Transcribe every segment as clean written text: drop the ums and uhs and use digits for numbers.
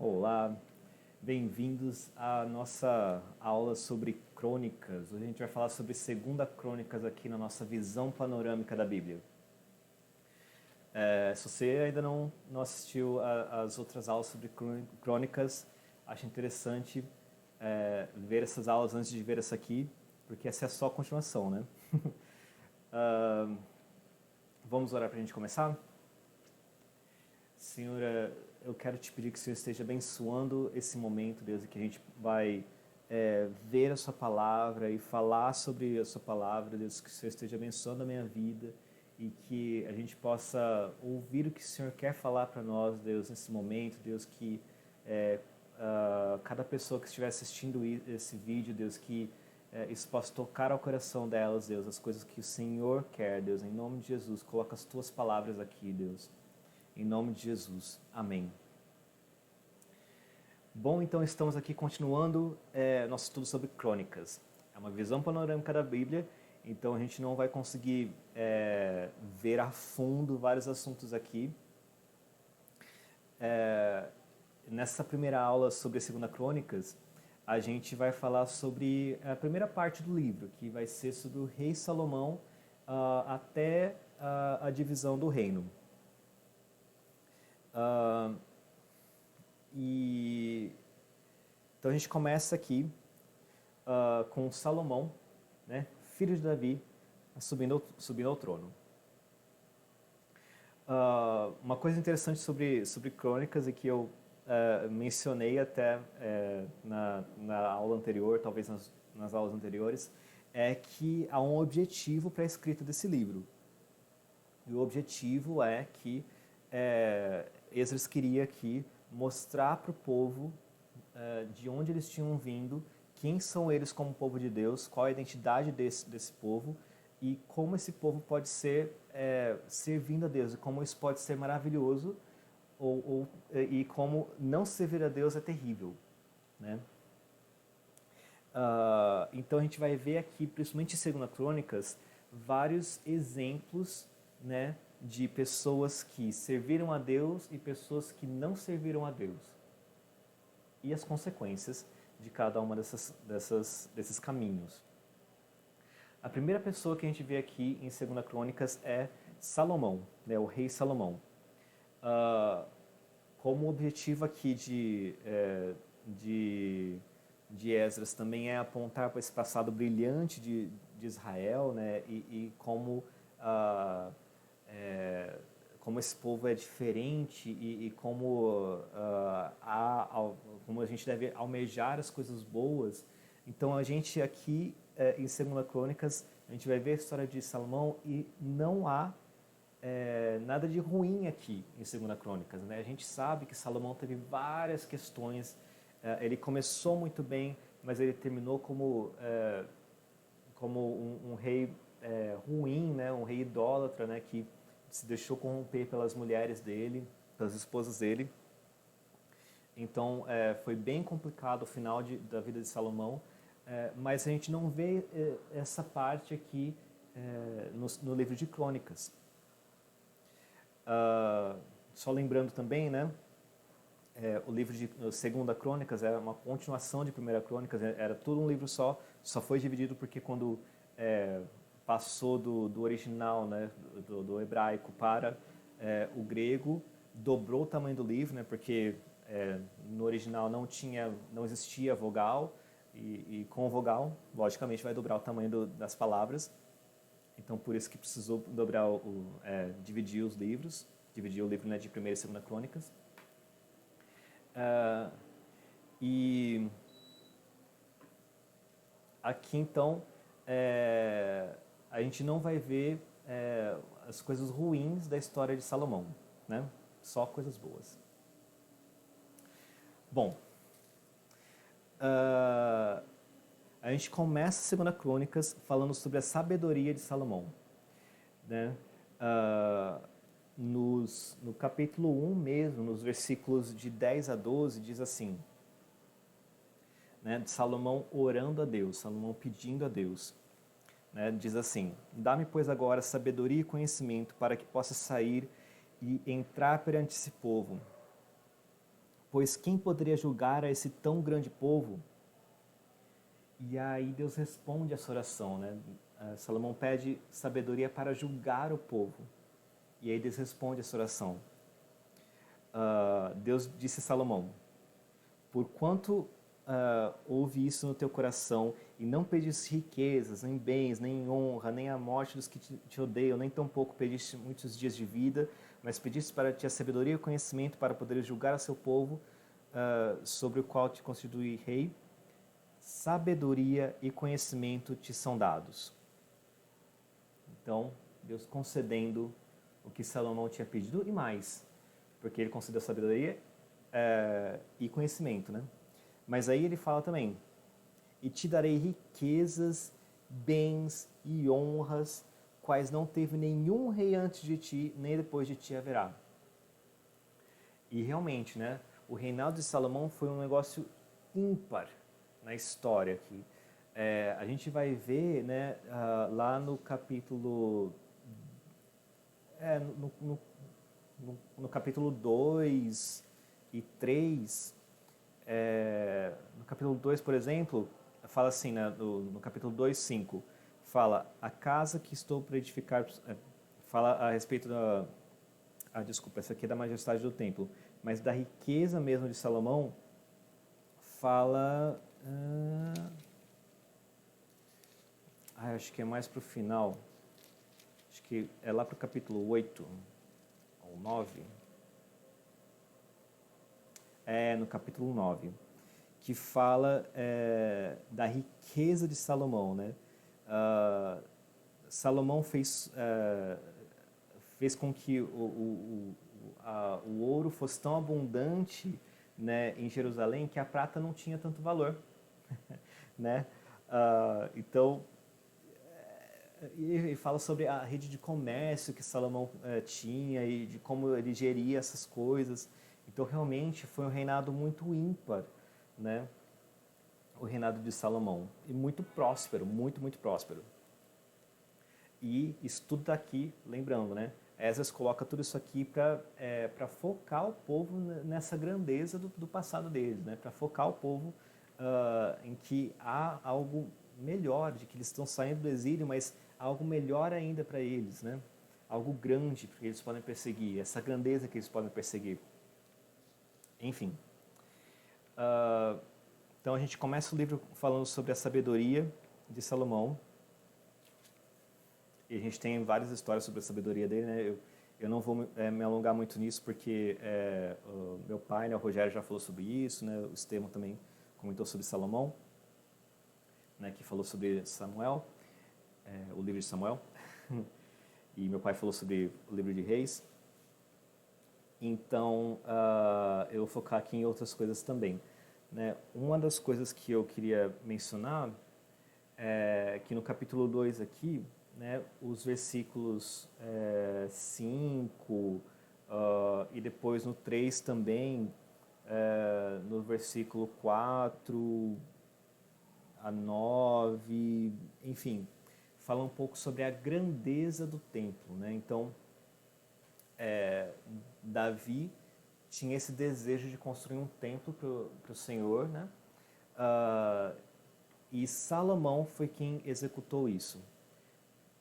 Olá, bem-vindos à nossa aula sobre crônicas. Hoje a gente vai falar sobre Segunda Crônicas aqui na nossa visão panorâmica da Bíblia. Se você ainda não assistiu às outras aulas sobre crônicas, acho interessante ver essas aulas antes de ver essa aqui, porque essa é só a continuação, né? Vamos orar para a gente começar? Senhora, eu quero te pedir que o Senhor esteja abençoando esse momento, Deus, e que a gente vai ver a Sua Palavra e falar sobre a Sua Palavra, Deus, que o Senhor esteja abençoando a minha vida e que a gente possa ouvir o que o Senhor quer falar para nós, Deus, nesse momento, Deus, que cada pessoa que estiver assistindo esse vídeo, Deus, que isso possa tocar ao coração delas, Deus, as coisas que o Senhor quer, Deus, em nome de Jesus, coloca as Tuas palavras aqui, Deus. Em nome de Jesus. Amém. Bom, então estamos aqui continuando nosso estudo sobre crônicas. É uma visão panorâmica da Bíblia, então a gente não vai conseguir ver a fundo vários assuntos aqui. Nessa primeira aula sobre a Segunda Crônicas, a gente vai falar sobre a primeira parte do livro, que vai ser sobre o rei Salomão até a divisão do reino. Então a gente começa aqui com Salomão, né, filho de Davi, subindo ao trono. Uma coisa interessante sobre crônicas e que eu mencionei até na aula anterior, talvez nas aulas anteriores, é que há um objetivo para a escrita desse livro. E o objetivo é que Esdras queria aqui mostrar para o povo de onde eles tinham vindo, quem são eles como povo de Deus, qual a identidade desse povo e como esse povo pode ser servindo a Deus, e como isso pode ser maravilhoso e como não servir a Deus é terrível, né? Então a gente vai ver aqui, principalmente em 2 Crônicas, vários exemplos, né, de pessoas que serviram a Deus e pessoas que não serviram a Deus. E as consequências de cada uma desses caminhos. A primeira pessoa que a gente vê aqui em 2 Crônicas é Salomão, né, o rei Salomão. Como o objetivo aqui de Esdras também é apontar para esse passado brilhante de Israel, né, e como esse povo é diferente e como a gente deve almejar as coisas boas. Então a gente aqui em 2 Crônicas, a gente vai ver a história de Salomão e não há nada de ruim aqui em 2 Crônicas, né? A gente sabe que Salomão teve várias questões, ele começou muito bem, mas ele terminou como um rei ruim, né? Um rei idólatra, né? Que se deixou corromper pelas mulheres dele, pelas esposas dele. Então foi bem complicado o final da vida de Salomão, mas a gente não vê essa parte aqui no livro de Crônicas. Só lembrando também, né, o livro de 2 Crônicas é uma continuação de 1 Crônicas, era tudo um livro só foi dividido porque quando passou do original, né, do hebraico para o grego, dobrou o tamanho do livro, né, porque no original não existia vogal, e com vogal, logicamente, vai dobrar o tamanho das palavras. Então, por isso que precisou dobrar dividir os livros, dividir o livro, né, de 1 e 2 Crônicas. E aqui, então, a gente não vai ver as coisas ruins da história de Salomão, né? Só coisas boas. Bom, a gente começa a 2 Crônicas falando sobre a sabedoria de Salomão, né? No capítulo 1 mesmo, nos versículos de 10 a 12, diz assim, né, de Salomão orando a Deus, Salomão pedindo a Deus, né, diz assim: dá-me, pois, agora sabedoria e conhecimento para que possa sair e entrar perante esse povo, Pois quem poderia julgar a esse tão grande povo? E aí Deus responde essa oração, né? Salomão pede sabedoria para julgar o povo. E aí Deus responde essa oração. Deus disse a Salomão: porquanto houve isso no teu coração, e não pediste riquezas, nem bens, nem honra, nem a morte dos que te odeiam, nem tampouco pediste muitos dias de vida, mas pediste para ti a sabedoria e o conhecimento para poderes julgar a seu povo, sobre o qual te constituí rei, sabedoria e conhecimento te são dados. Então, Deus concedendo o que Salomão tinha pedido e mais, porque ele concedeu sabedoria e conhecimento, né? Mas aí ele fala também: e te darei riquezas, bens e honras, quais não teve nenhum rei antes de ti, nem depois de ti haverá. E realmente, né? O reinado de Salomão foi um negócio ímpar na história aqui. A gente vai ver, né, lá no capítulo no capítulo 2 e 3, no capítulo 2, por exemplo, fala assim, né, no capítulo 2, 5, fala: a casa que estou para edificar, fala a respeito da, desculpa, essa aqui é da majestade do templo, mas da riqueza mesmo de Salomão, fala, acho que é mais para o final, acho que é lá para o capítulo 8, ou 9, no capítulo 9, que fala da riqueza de Salomão, né? Salomão fez com que o ouro fosse tão abundante, né, em Jerusalém, que a prata não tinha tanto valor, né? Então, e fala sobre a rede de comércio que Salomão tinha e de como ele geria essas coisas. Então, realmente, foi um reinado muito ímpar, né? O reinado de Salomão. E muito próspero, muito, muito próspero. E isso tudo está aqui, lembrando, né? Esdras coloca tudo isso aqui para focar o povo nessa grandeza do passado deles, né? Para focar o povo em que há algo melhor, de que eles estão saindo do exílio, mas há algo melhor ainda para eles, né? Algo grande que eles podem perseguir, essa grandeza que eles podem perseguir. Enfim. Então a gente começa o livro falando sobre a sabedoria de Salomão. E a gente tem várias histórias sobre a sabedoria dele, né? Eu não vou me alongar muito nisso, porque o meu pai, né, o Rogério, já falou sobre isso, né? O Estevão também comentou sobre Salomão, né, que falou sobre Samuel, o livro de Samuel. E meu pai falou sobre o livro de Reis. Então, eu vou focar aqui em outras coisas também, né? Uma das coisas que eu queria mencionar é que no capítulo 2 aqui, né, os versículos 5 e depois no 3 também, no versículo 4 a 9, enfim, fala um pouco sobre a grandeza do templo, né? Então, Davi tinha esse desejo de construir um templo para o Senhor, né? E Salomão foi quem executou isso.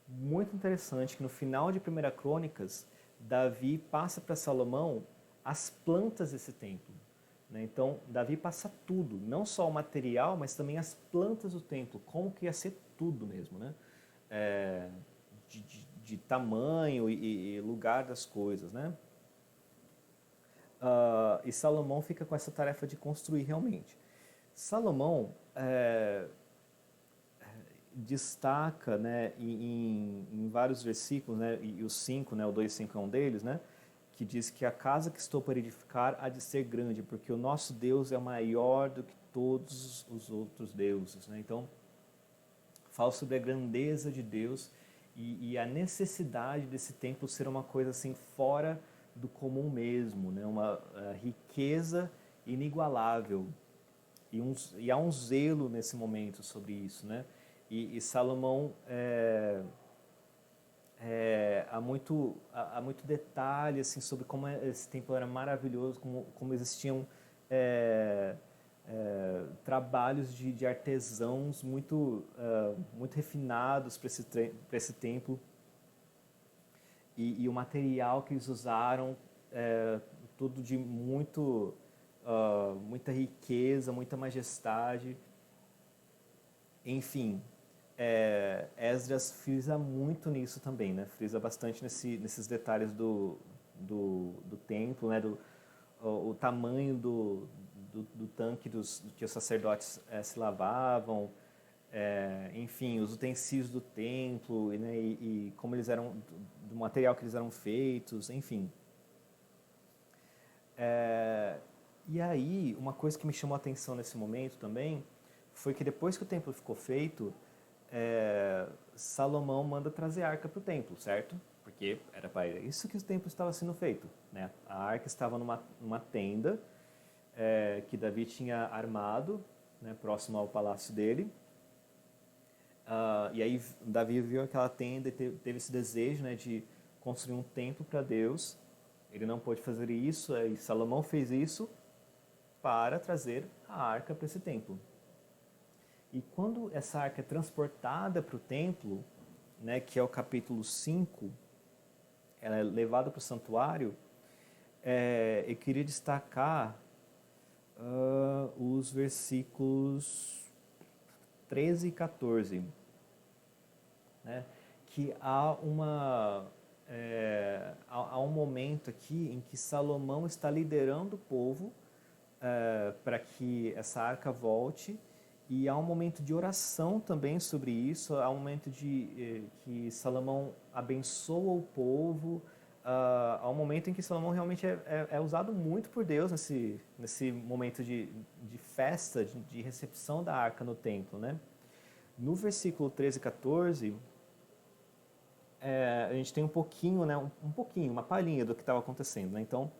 Muito interessante que no final de 1 Crônicas, Davi passa para Salomão as plantas desse templo, né? Então, Davi passa tudo, não só o material, mas também as plantas do templo, como que ia ser tudo mesmo, né? De tamanho e lugar das coisas, né? E Salomão fica com essa tarefa de construir realmente. Salomão destaca, né, em vários versículos, né, e os 5, né, o 2 e 5 é um deles, né, que diz que a casa que estou para edificar há de ser grande, porque o nosso Deus é maior do que todos os outros deuses, né? Então, fala sobre a grandeza de Deus e a necessidade desse templo ser uma coisa assim fora do comum mesmo, né? Uma riqueza inigualável. E há um zelo nesse momento sobre isso, né? E Salomão há muito detalhe assim sobre como esse templo era maravilhoso, como existiam é, trabalhos de artesãos muito refinados para esse templo. E o material que eles usaram, tudo de muita riqueza, muita majestade. Enfim, Esdras frisa muito nisso também, né? Frisa bastante nesses detalhes do templo, né? O tamanho do tanque que os sacerdotes se lavavam, enfim, os utensílios do templo, né? E como eles eram, do material que eles eram feitos, enfim. E aí, uma coisa que me chamou a atenção nesse momento também foi que depois que o templo ficou feito, Salomão manda trazer a arca para o templo, certo? Porque era para isso que o templo estava sendo feito, né? A arca estava numa tenda que Davi tinha armado, né, próximo ao palácio dele. E aí Davi viu aquela tenda e teve esse desejo, né, de construir um templo para Deus. Ele não pôde fazer isso, e Salomão fez isso para trazer a arca para esse templo. E quando essa arca é transportada para o templo, né, que é o capítulo 5, ela é levada para o santuário, eu queria destacar os versículos 13 e 14, né, que há um momento aqui em que Salomão está liderando o povo para que essa arca volte, e há um momento de oração também sobre isso, há um momento que Salomão abençoa o povo, há um momento em que Salomão realmente é usado muito por Deus nesse momento de festa, de recepção da arca no templo, né? No versículo 13 e 14, a gente tem um pouquinho, né, uma palhinha do que estava acontecendo, né? Então,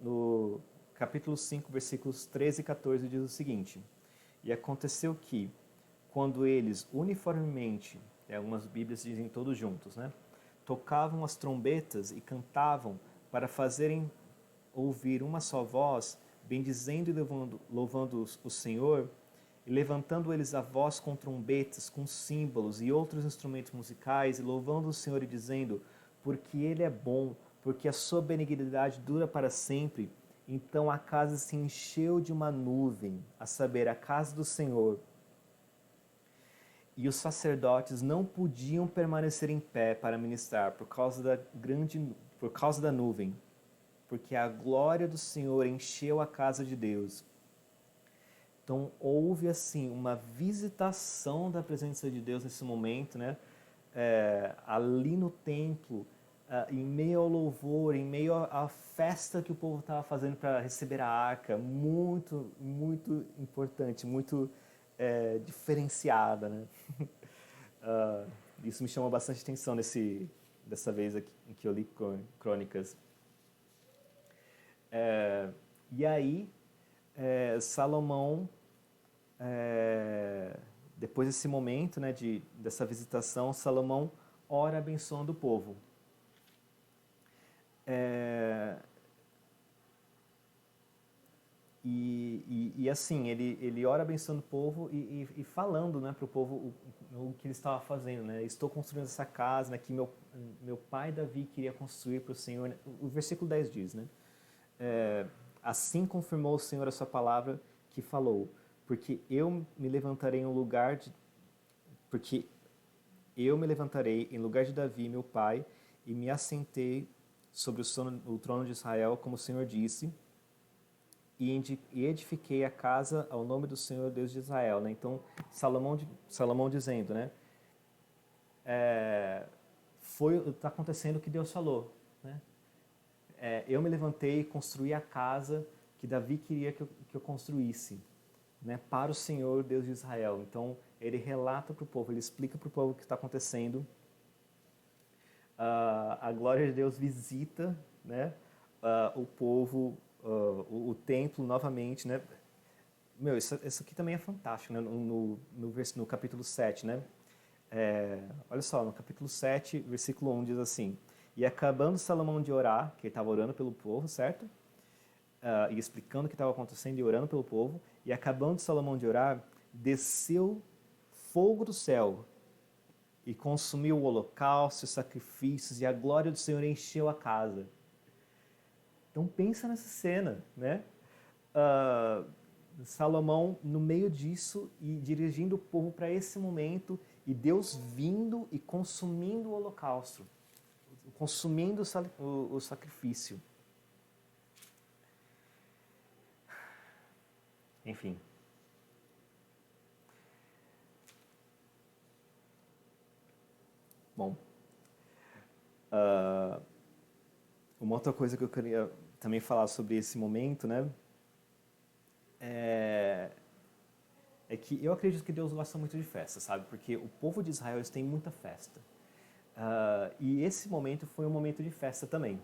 no capítulo 5, versículos 13 e 14 diz o seguinte: E aconteceu que, quando eles uniformemente, algumas bíblias dizem todos juntos, né, tocavam as trombetas e cantavam para fazerem ouvir uma só voz, bendizendo e louvando o Senhor, e levantando eles a voz com trombetas, com símbolos e outros instrumentos musicais, e louvando o Senhor e dizendo: porque Ele é bom, porque a sua benignidade dura para sempre. Então a casa se encheu de uma nuvem, a saber, a casa do Senhor. E os sacerdotes não podiam permanecer em pé para ministrar por causa da nuvem, porque a glória do Senhor encheu a casa de Deus. Então houve assim uma visitação da presença de Deus nesse momento, né? Ali no templo, em meio ao louvor, em meio à festa que o povo estava fazendo para receber a arca, muito, muito importante, muito diferenciada, né? Isso me chamou bastante atenção dessa vez aqui, em que eu li Crônicas. E aí, Salomão, depois desse momento, né, dessa visitação, Salomão ora abençoando o povo. E assim, ele ora abençoando o povo e falando, né, para o povo o que ele estava fazendo, né? Estou construindo essa casa, né, que meu pai Davi queria construir para o Senhor. O versículo 10 diz, né? Assim confirmou o Senhor a sua palavra que falou, porque eu me levantarei em lugar de Davi, meu pai, e me assentei sobre o trono de Israel, como o Senhor disse, e edifiquei a casa ao nome do Senhor Deus de Israel, né? Então Salomão dizendo, né? Está acontecendo o que Deus falou, né? Eu me levantei e construí a casa que Davi queria que eu construísse, né? Para o Senhor Deus de Israel. Então ele relata para o povo, ele explica para o povo o que está acontecendo. A glória de Deus visita, né? O povo, o templo novamente, né? Meu, isso aqui também é fantástico, né? No capítulo 7, né? Olha só, no capítulo 7, versículo 1 diz assim: E acabando Salomão de orar, que ele estava orando pelo povo, certo? e explicando o que estava acontecendo e orando pelo povo. E acabando de Salomão de orar, desceu fogo do céu e consumiu o holocausto, os sacrifícios, e a glória do Senhor encheu a casa. Então pensa nessa cena, né? Salomão no meio disso e dirigindo o povo para esse momento, e Deus vindo e consumindo o holocausto, consumindo o sacrifício. Enfim. Bom, uma outra coisa que eu queria também falar sobre esse momento, né, é que eu acredito que Deus gosta muito de festa, sabe? Porque o povo de Israel, eles têm muita festa. E esse momento foi um momento de festa também,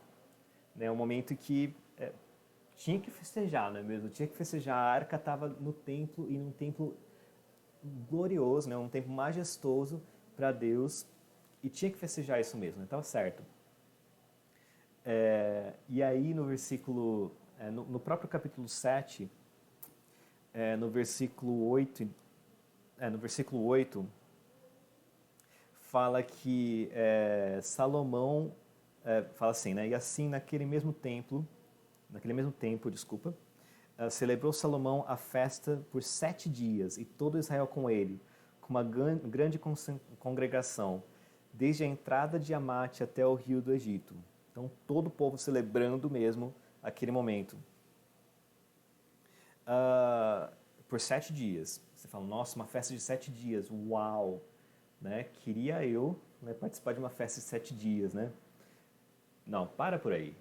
né? Um momento que tinha que festejar, não é mesmo? Tinha que festejar. A arca estava no templo, e num templo glorioso, né? Um templo majestoso para Deus, e tinha que festejar isso mesmo, né? Estava certo. E aí no versículo, no próprio capítulo 7, no versículo 8, fala que Salomão, fala assim, né? E assim naquele mesmo tempo, desculpa, celebrou Salomão a festa por 7 dias, e todo Israel com ele, com uma grande congregação, desde a entrada de Amate até o rio do Egito. Então todo o povo celebrando mesmo aquele momento. Por 7 dias. Você fala, nossa, uma festa de 7 dias, uau! Né? Queria eu, né, participar de uma festa de 7 dias, né? Não, para por aí.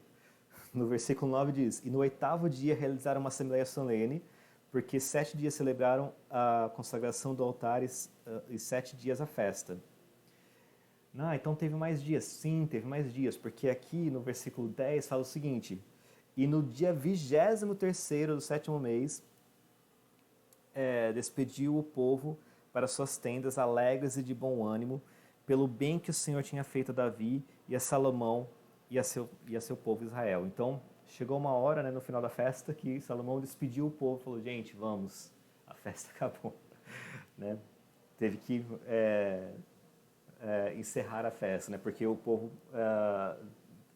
No versículo 9 diz, e no 8º dia realizaram uma assembleia solene, porque 7 dias celebraram a consagração do altar e 7 dias a festa. Então teve mais dias. Sim, teve mais dias, porque aqui no versículo 10 fala o seguinte, e no dia 23º do 7º mês, despediu o povo para suas tendas, alegres e de bom ânimo, pelo bem que o Senhor tinha feito a Davi e a Salomão e a seu povo Israel. Então, chegou uma hora, né, no final da festa, que Salomão despediu o povo e falou, gente, vamos, a festa acabou. Né? Teve que encerrar a festa, né, porque o povo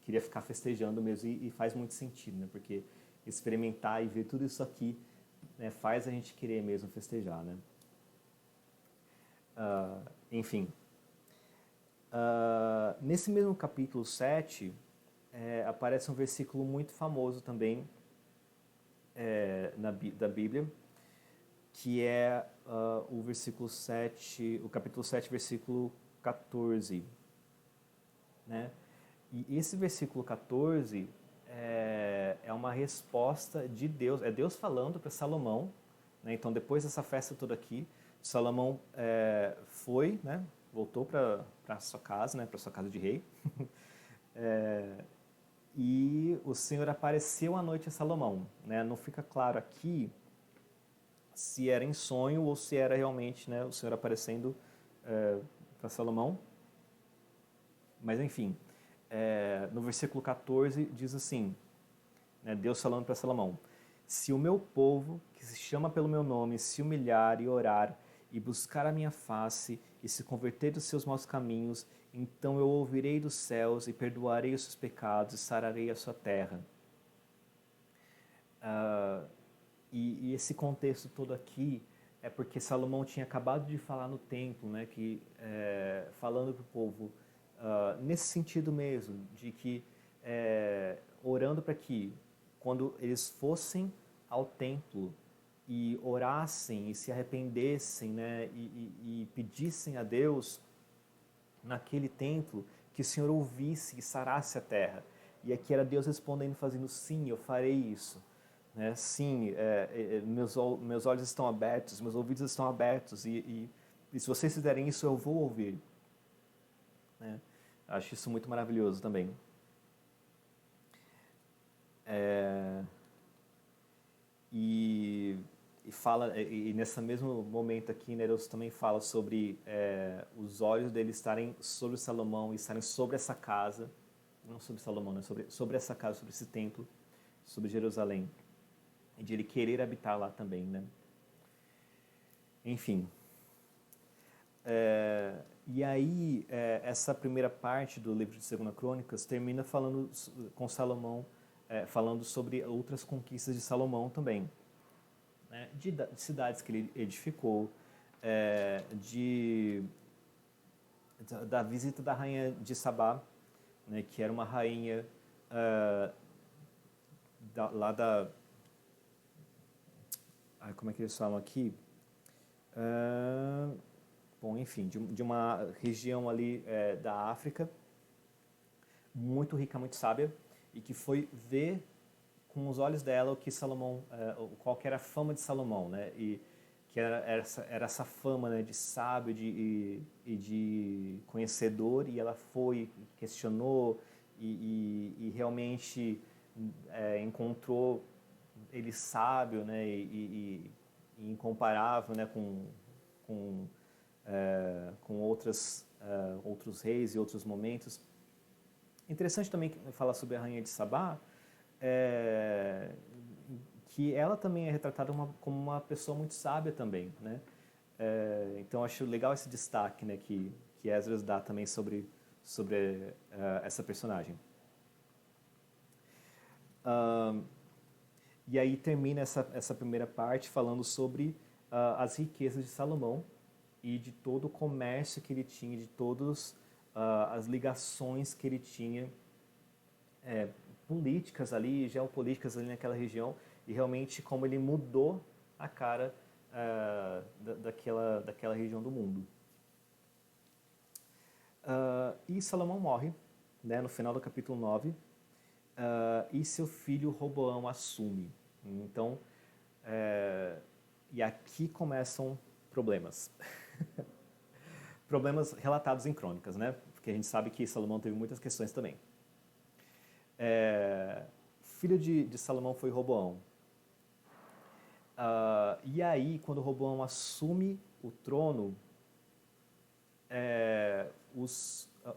queria ficar festejando mesmo, e faz muito sentido, né, porque experimentar e ver tudo isso aqui, né, faz a gente querer mesmo festejar, né? Enfim. Nesse mesmo capítulo 7, aparece um versículo muito famoso também da Bíblia, que é o versículo 7, o capítulo 7, versículo 14. Né? E esse versículo 14 é uma resposta de Deus, é Deus falando para Salomão, né? Então depois dessa festa toda aqui, Salomão foi, né? Voltou para sua casa, né? Para sua casa de rei, e o Senhor apareceu à noite a Salomão, né? Não fica claro aqui se era em sonho ou se era realmente, né, o Senhor aparecendo para Salomão, mas enfim, no versículo 14 diz assim, né, Deus falando para Salomão, se o meu povo, que se chama pelo meu nome, se humilhar e orar e buscar a minha face e se converter dos seus maus caminhos, então eu ouvirei dos céus e perdoarei os seus pecados e sararei a sua terra. E esse contexto todo aqui é porque Salomão tinha acabado de falar no templo, né, que, falando para o povo, nesse sentido mesmo, de que orando para que quando eles fossem ao templo e orassem e se arrependessem, né, e pedissem a Deus naquele templo, que o Senhor ouvisse e sarasse a terra. E aqui era Deus respondendo, fazendo, sim, eu farei isso. Né? Sim, meus olhos estão abertos, meus ouvidos estão abertos, e se vocês fizerem isso, eu vou ouvir. Né? Acho isso muito maravilhoso também. E nesse mesmo momento aqui, né, Deus também fala sobre os olhos dele estarem sobre Salomão e estarem sobre essa casa, não sobre Salomão, né, sobre essa casa, sobre esse templo, sobre Jerusalém. de ele querer habitar lá também, né? Enfim. E aí, essa primeira parte do livro de Segunda Crônicas termina falando com Salomão, falando sobre outras conquistas de Salomão também, né? De cidades que ele edificou, da visita da rainha de Sabá, né, que era uma rainha lá da... como é que eles falam aqui? Bom, enfim, de uma região ali da África, muito rica, muito sábia, e que foi ver com os olhos dela o que Salomão, qual que era a fama de Salomão, né? E que era essa fama, né, de sábio e de conhecedor, e ela foi, questionou e realmente encontrou ele sábio, né, e incomparável, né, com outros reis e outros momentos. Interessante também falar sobre a rainha de Sabá, que ela também é retratada como uma pessoa muito sábia também, né? Então acho legal esse destaque, né, que Esdras dá também sobre essa personagem. E aí termina essa primeira parte falando sobre as riquezas de Salomão e de todo o comércio que ele tinha, de todas as ligações que ele tinha, políticas ali, geopolíticas ali naquela região, e realmente como ele mudou a cara daquela região do mundo. E Salomão morre, né, no final do capítulo 9, e seu filho Roboão assume. Então, e aqui começam problemas. Problemas relatados em crônicas, né? Porque a gente sabe que Salomão teve muitas questões também. Filho de Salomão foi Roboão. E aí, quando Roboão assume o trono,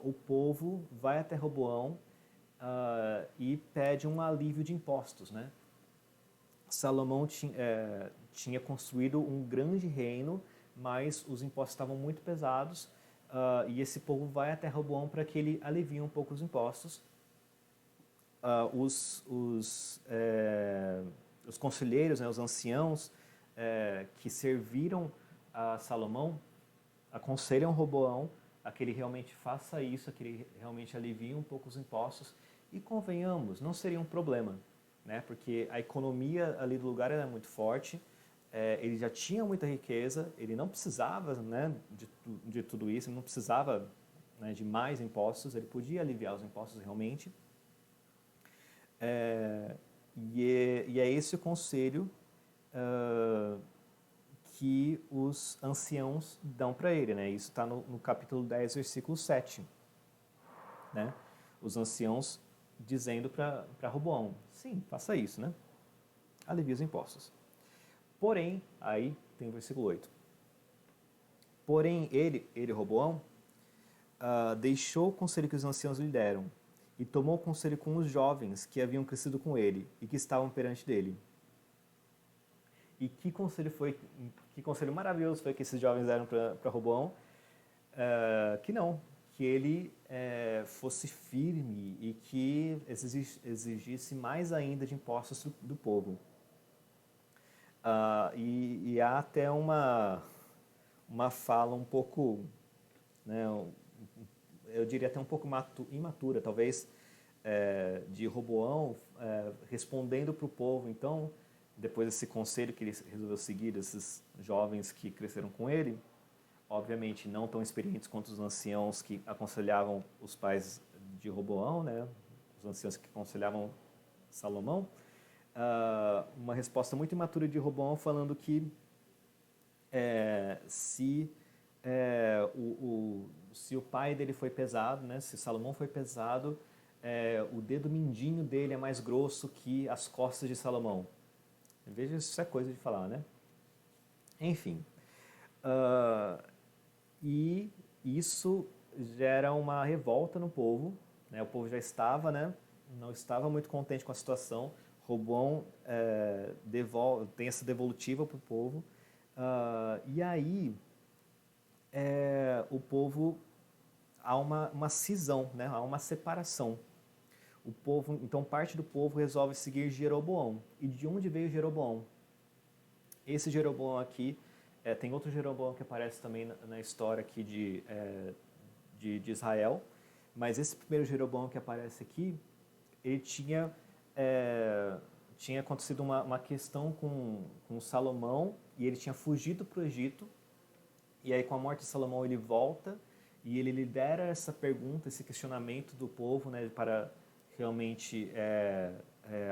o povo vai até Roboão e pede um alívio de impostos, né? Salomão tinha construído um grande reino, mas os impostos estavam muito pesados, e esse povo vai até Roboão para que ele alivie um pouco os impostos. Os conselheiros, né, os anciãos que serviram a Salomão aconselham Roboão a que ele realmente faça isso, a que ele realmente alivie um pouco os impostos, e convenhamos, não seria um problema, né, porque a economia ali do lugar era muito forte, ele já tinha muita riqueza, ele não precisava, né, de tudo isso, ele não precisava, né, de mais impostos, ele podia aliviar os impostos realmente. E é esse o conselho que os anciãos dão para ele, né? Isso está no capítulo 10, versículo 7. Né? Os anciãos dizendo para Roboão, sim, faça isso, né? Alivie os impostos. Porém, aí tem o versículo 8. Porém, ele Roboão, deixou o conselho que os anciãos lhe deram e tomou conselho com os jovens que haviam crescido com ele e que estavam perante dele. E que conselho maravilhoso foi que esses jovens deram para Roboão? Que ele fosse firme e que exigisse mais ainda de impostos do povo. E há até uma fala um pouco, né, eu diria até um pouco imatura, talvez, de Roboão respondendo para o povo. Então, depois desse conselho que ele resolveu seguir, desses jovens que cresceram com ele, obviamente não tão experientes quanto os anciãos que aconselhavam os pais de Roboão, né, os anciãos que aconselhavam Salomão, uma resposta muito imatura de Roboão falando que se o pai dele foi pesado, né, se Salomão foi pesado, o dedo mindinho dele é mais grosso que as costas de Salomão. Veja, isso é coisa de falar, né? Enfim. E isso gera uma revolta no povo, né? O povo já estava, né, não estava muito contente com a situação. Roboão tem essa devolutiva para o povo, e aí o povo, há uma cisão, né? Há uma separação. O povo, então parte do povo resolve seguir Jeroboão. E de onde veio Jeroboão? Esse Jeroboão aqui, tem outro Jeroboão que aparece também na história aqui de Israel, mas esse primeiro Jeroboão que aparece aqui, ele tinha acontecido uma questão com Salomão, e ele tinha fugido para o Egito, e aí com a morte de Salomão ele volta, e ele lidera essa pergunta, esse questionamento do povo, né, para realmente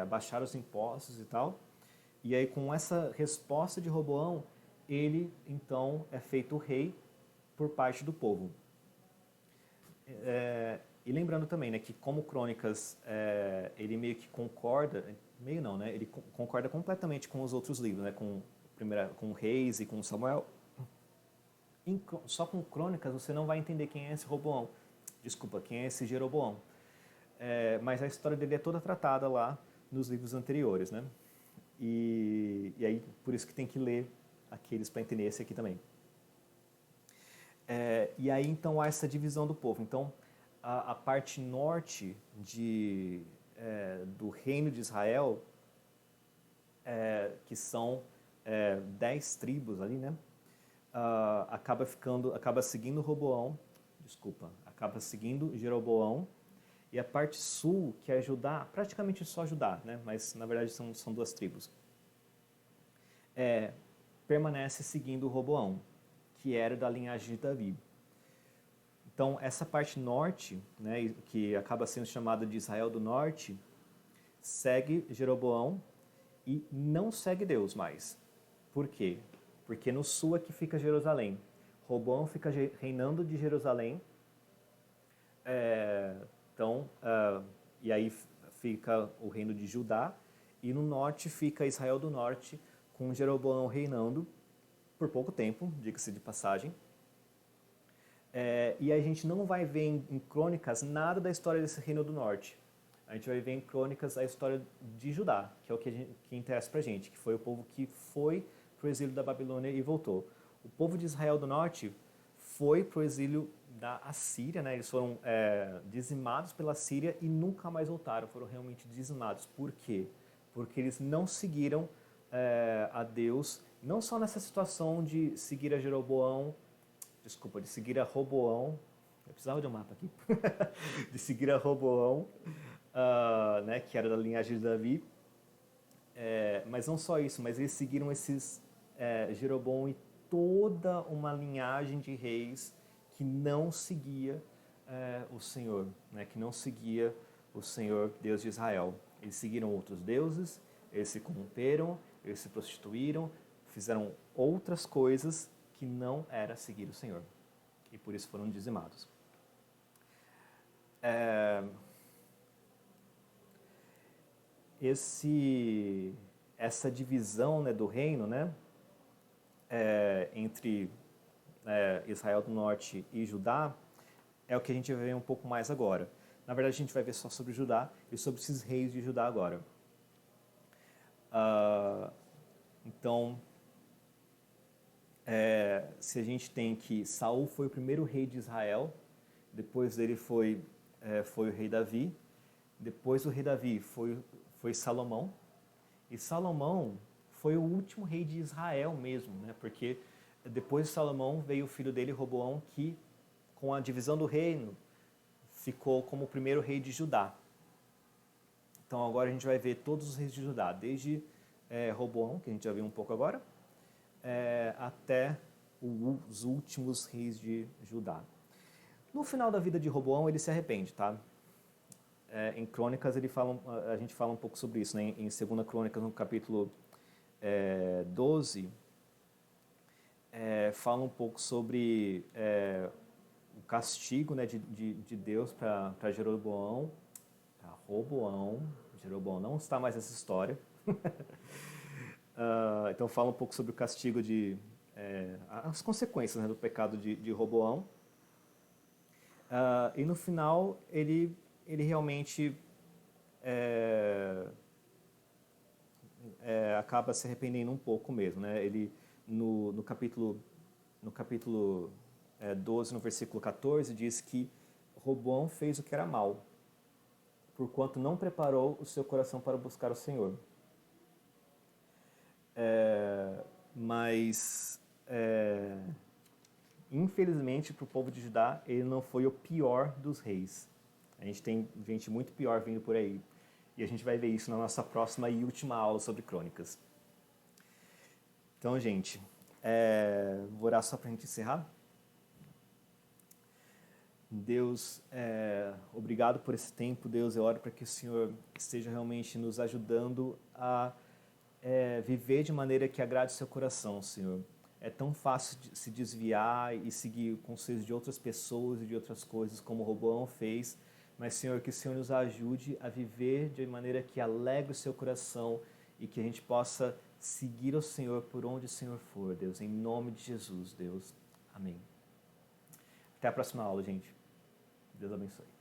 abaixar os impostos e tal. E aí com essa resposta de Roboão, ele então é feito rei por parte do povo. E lembrando também, né, que como Crônicas, ele meio que concorda, meio não, né, ele concorda completamente com os outros livros, né, com Reis e com Samuel. Só com Crônicas você não vai entender quem é esse Roboão. Desculpa, quem é esse Jeroboão. Mas a história dele é toda tratada lá nos livros anteriores, né? E aí, por isso que tem que ler aqueles para entender esse aqui também. E aí, então, há essa divisão do povo. Então, a parte norte do reino de Israel, que são 10 tribos ali, né? Acaba seguindo acaba seguindo Jeroboão, e a parte sul, que é Judá, praticamente só Judá, né? Mas na verdade são 2 tribos, permanece seguindo Roboão, que era da linhagem de Davi. Então essa parte norte, né, que acaba sendo chamada de Israel do Norte, segue Jeroboão e não segue Deus mais. Por quê? Porque no sul é que fica Jerusalém. Roboão fica reinando de Jerusalém. E aí fica o reino de Judá. E no norte fica Israel do Norte, com Jeroboão reinando por pouco tempo, diga-se de passagem. E a gente não vai ver em Crônicas nada da história desse reino do norte. A gente vai ver em Crônicas a história de Judá, que é o que interessa pra gente, que foi o povo que foi para o exílio da Babilônia e voltou. O povo de Israel do Norte foi para o exílio da Assíria, né? Eles foram dizimados pela Síria e nunca mais voltaram, foram realmente dizimados. Por quê? Porque eles não seguiram a Deus, não só nessa situação de seguir a de seguir a Roboão, eu precisava de um mapa aqui, de seguir a Roboão, né, que era da linhagem de Davi, mas não só isso, mas eles seguiram Jeroboão e toda uma linhagem de reis que não seguia o Senhor, né, que não seguia o Senhor Deus de Israel. Eles seguiram outros deuses, eles se corromperam, eles se prostituíram, fizeram outras coisas que não era seguir o Senhor. E por isso foram dizimados. Essa divisão, né, do reino, né, entre Israel do Norte e Judá, é o que a gente vai ver um pouco mais agora. Na verdade, a gente vai ver só sobre Judá e sobre esses reis de Judá agora. Então, se a gente tem que Saul foi o primeiro rei de Israel, depois dele foi o rei Davi, depois do rei Davi foi Salomão, e Salomão foi o último rei de Israel mesmo, né? Porque depois de Salomão veio o filho dele, Roboão, que com a divisão do reino ficou como o primeiro rei de Judá. Então agora a gente vai ver todos os reis de Judá, desde Roboão, que a gente já viu um pouco agora, até os últimos reis de Judá. No final da vida de Roboão, ele se arrepende, tá? Em Crônicas, a gente fala um pouco sobre isso, né? Em 2 Crônicas, no capítulo 12, fala um pouco sobre o castigo, né, de Deus para Jeroboão. Jeroboão não está mais nessa história. Então fala um pouco sobre o castigo as consequências, né, do pecado de Roboão. E no final ele realmente acaba se arrependendo um pouco mesmo, né? Ele, no capítulo 12, no versículo 14, diz que Roboão fez o que era mal, porquanto não preparou o seu coração para buscar o Senhor. Mas, infelizmente, para o povo de Judá, ele não foi o pior dos reis. A gente tem gente muito pior vindo por aí. E a gente vai ver isso na nossa próxima e última aula sobre crônicas. Então, gente, vou orar só para a gente encerrar. Deus, obrigado por esse tempo. Deus, eu oro para que o Senhor esteja realmente nos ajudando a viver de maneira que agrade o seu coração, Senhor. É tão fácil de se desviar e seguir conselhos de outras pessoas e de outras coisas, como Roboão fez. Mas, Senhor, que o Senhor nos ajude a viver de maneira que alegre o seu coração e que a gente possa seguir o Senhor por onde o Senhor for, Deus. Em nome de Jesus, Deus. Amém. Até a próxima aula, gente. Deus abençoe.